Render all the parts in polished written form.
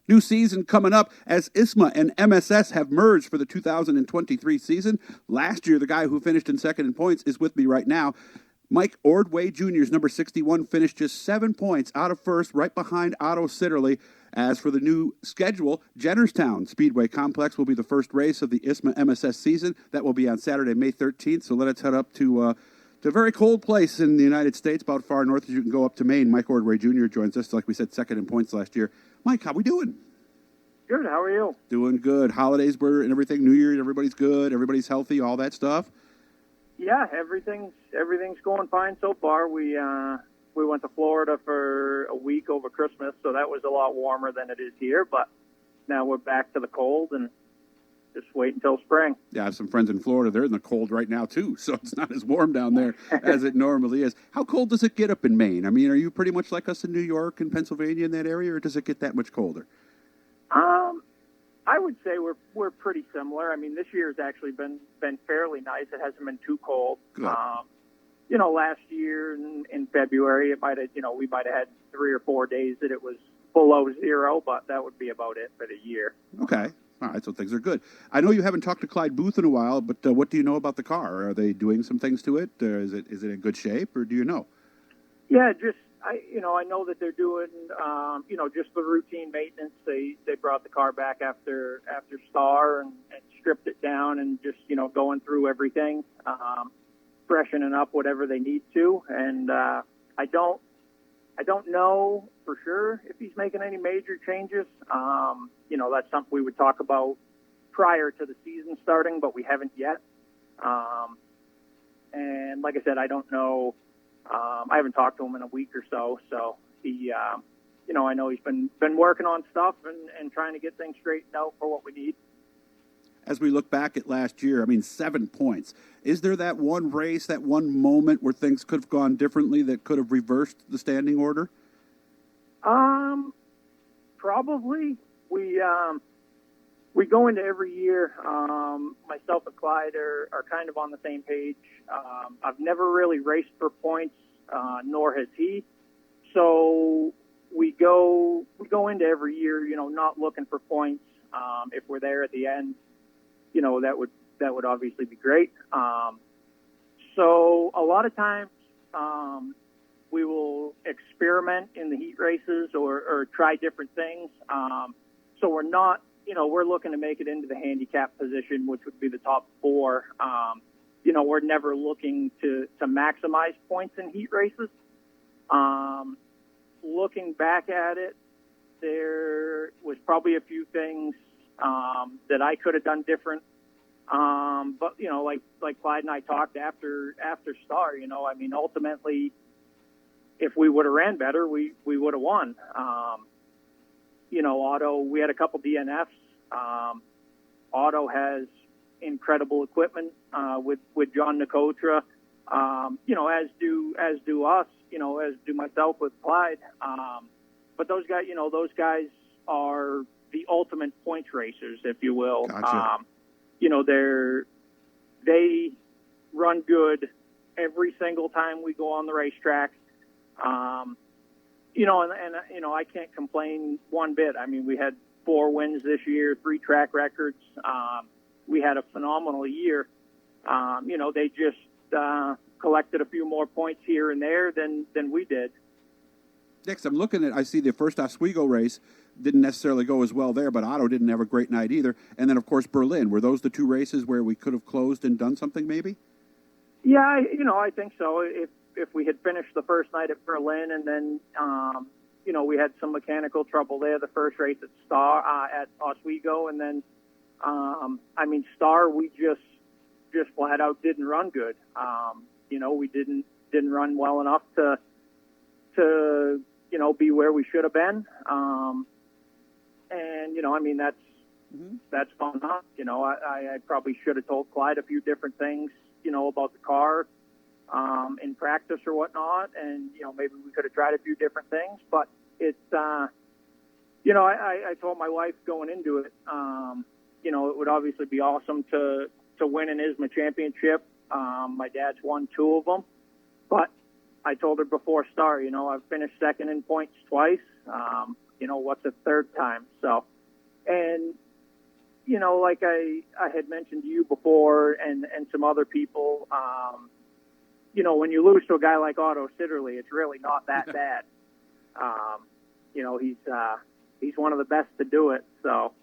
New season coming up as ISMA and MSS have merged for the 2023 season. Last year, the guy who finished in second in points is with me right now. Mike Ordway Jr.'s number 61 finished just 7 points out of first, right behind Otto Sitterly. As for the new schedule, Jennerstown Speedway Complex will be the first race of the ISMA MSS season. That will be on Saturday, May 13th. So let us head up to a very cold place in the United States, about far north as you can go up to Maine. Mike Ordway Jr. joins us, like we said, second in points last year. Mike, how we doing? Good. How are you? Doing good. Holidays were and everything. New Year, everybody's good. Everybody's healthy. All that stuff. Yeah, everything's going fine so far. We went to Florida for a week over Christmas, so that was a lot warmer than it is here. But now we're back to the cold and just wait until spring. Yeah, I have some friends in Florida. They're in the cold right now too, so it's not as warm down there as it normally is. How cold does it get up in Maine? I mean, are you pretty much like us in New York and Pennsylvania in that area, or does it get that much colder? I would say we're pretty similar. I mean, this year's actually been fairly nice. It hasn't been too cold. Good. Last year in February, we might have had 3 or 4 days that it was below zero, but that would be about it for the year. Okay. All right, so things are good. I know you haven't talked to Clyde Booth in a while, but what do you know about the car? Are they doing some things to it? Is it in good shape, or do you know? Yeah, I know that they're doing, just the routine maintenance. They brought the car back after Star and stripped it down and just, going through everything, freshening up whatever they need to. And I don't know for sure if he's making any major changes. That's something we would talk about prior to the season starting, but we haven't yet. And like I said, I don't know. I haven't talked to him in a week or so. So he, I know he's been working on stuff and trying to get things straightened out for what we need. As we look back at last year, 7 points. Is there that one race, that one moment where things could have gone differently that could have reversed the standing order? Probably. We go into every year. Myself and Clyde are kind of on the same page. I've never really raced for points, nor has he. So we go into every year, not looking for points. If we're there at the end, that would obviously be great. So a lot of times we will experiment in the heat races or try different things. So we're not, we're looking to make it into the handicap position, which would be the top 4. We're never looking to maximize points in heat races. Looking back at it, there was probably a few things that I could have done different. But like Clyde and I talked after Star, ultimately, if we would have ran better, we would have won. Otto, we had a couple DNFs. Otto has incredible equipment with John Nicotra. As do us. As do myself with Clyde. But those guys are the ultimate points racers, if you will. Gotcha. They run good every single time we go on the racetrack. I can't complain one bit. I mean, we had 4 wins this year, 3 track records. We had a phenomenal year. They just collected a few more points here and there than we did. Next, I see the first Oswego race didn't necessarily go as well there, but Otto didn't have a great night either. And then, of course, Berlin. Were those the 2 races where we could have closed and done something maybe? Yeah, I think so. If we had finished the first night at Berlin and then, we had some mechanical trouble there, the first race at Star, at Oswego, and then, Star, we just flat out didn't run good. We didn't run well enough to be where we should have been. That's fun enough. I probably should have told Clyde a few different things, about the car, in practice or whatnot. And, maybe we could have tried a few different things, but it's, I told my wife going into it, it would obviously be awesome to win an ISMA championship. My dad's won 2 of them, but I told her before Star, I've finished second in points twice. What's a third time? So, and, like I had mentioned to you before and some other people, when you lose to a guy like Otto Sitterly, it's really not that bad. He's one of the best to do it. So.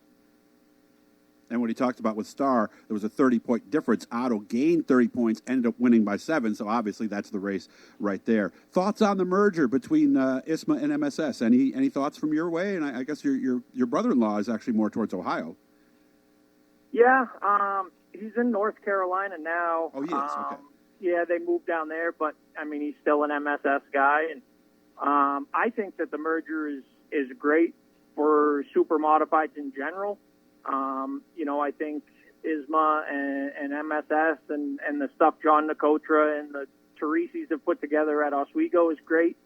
And what he talked about with Starr, there was a 30-point difference. Otto gained 30 points, ended up winning by 7, so obviously that's the race right there. Thoughts on the merger between ISMA and MSS? Any thoughts from your way? And I guess your brother-in-law is actually more towards Ohio. Yeah, he's in North Carolina now. Oh, he is? Okay. Yeah, they moved down there, but, he's still an MSS guy. And I think that the merger is great for super modifieds in general. I think ISMA and MSS and the stuff John Nicotra and the Teresis have put together at Oswego is great,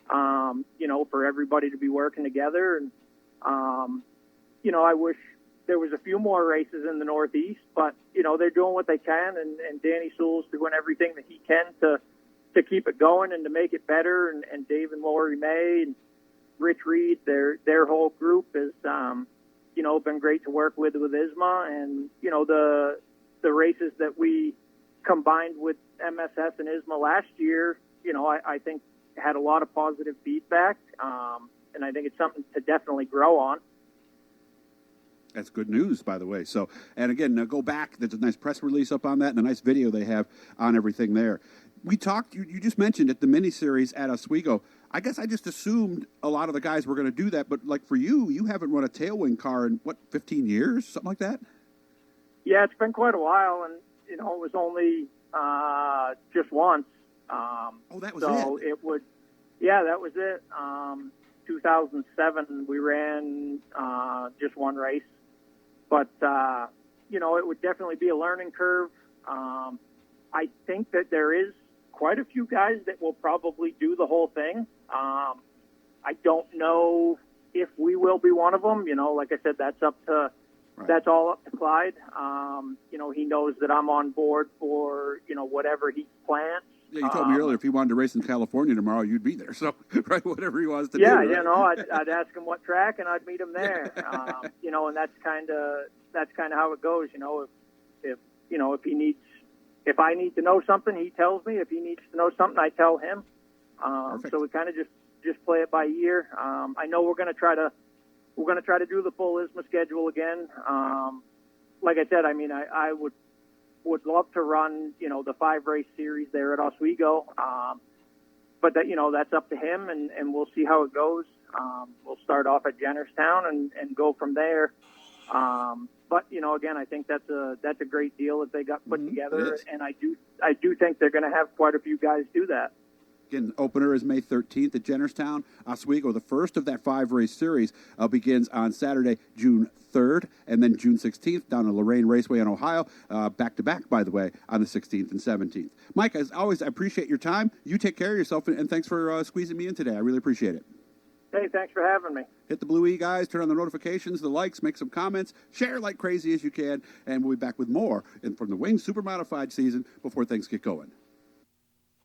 for everybody to be working together. And, I wish there was a few more races in the Northeast, but, they're doing what they can, and Danny Sewell's doing everything that he can to keep it going and to make it better. And Dave and Lori May and Rich Reed, their whole group is, been great to work with ISMA, and, the races that we combined with MSS and ISMA last year, I think had a lot of positive feedback, and I think it's something to definitely grow on. That's good news, by the way. So, and again, now go back. There's a nice press release up on that and a nice video they have on everything there. We talked, you just mentioned it, the mini-series at Oswego. I guess I just assumed a lot of the guys were going to do that, but like for you haven't run a tailwind car in, 15 years? Something like that? Yeah, it's been quite a while, and, it was only just once. That was so it? That was it. 2007, we ran just one race. But, it would definitely be a learning curve. I think that there is quite a few guys that will probably do the whole thing. I don't know if we will be one of them. Like I said, that's all up to Clyde. He knows that I'm on board for, whatever he plans. Yeah, you told me earlier if he wanted to race in California tomorrow, you'd be there. So, right, whatever he wants to do. Yeah, right? I'd ask him what track, and I'd meet him there. And that's kind of how it goes. If I need to know something, he tells me. If he needs to know something, I tell him. So we kind of just play it by ear. I know we're going to try to do the full ISMA schedule again. Like I said, I would love to run, the 5-race series there at Oswego. But that's up to him, and we'll see how it goes. We'll start off at Jennerstown and go from there. But again, I think that's a great deal that they got put together, and I do think they're going to have quite a few guys do that. Again, opener is May 13th at Jennerstown. Oswego, the first of that 5-race series, begins on Saturday, June 3rd, and then June 16th down at Lorraine Raceway in Ohio, back-to-back, by the way, on the 16th and 17th. Mike, as always, I appreciate your time. You take care of yourself, and thanks for squeezing me in today. I really appreciate it. Hey, thanks for having me. Hit the Blue E, guys. Turn on the notifications, the likes, make some comments, share like crazy as you can, and we'll be back with more from the Wings Super Modified season before things get going.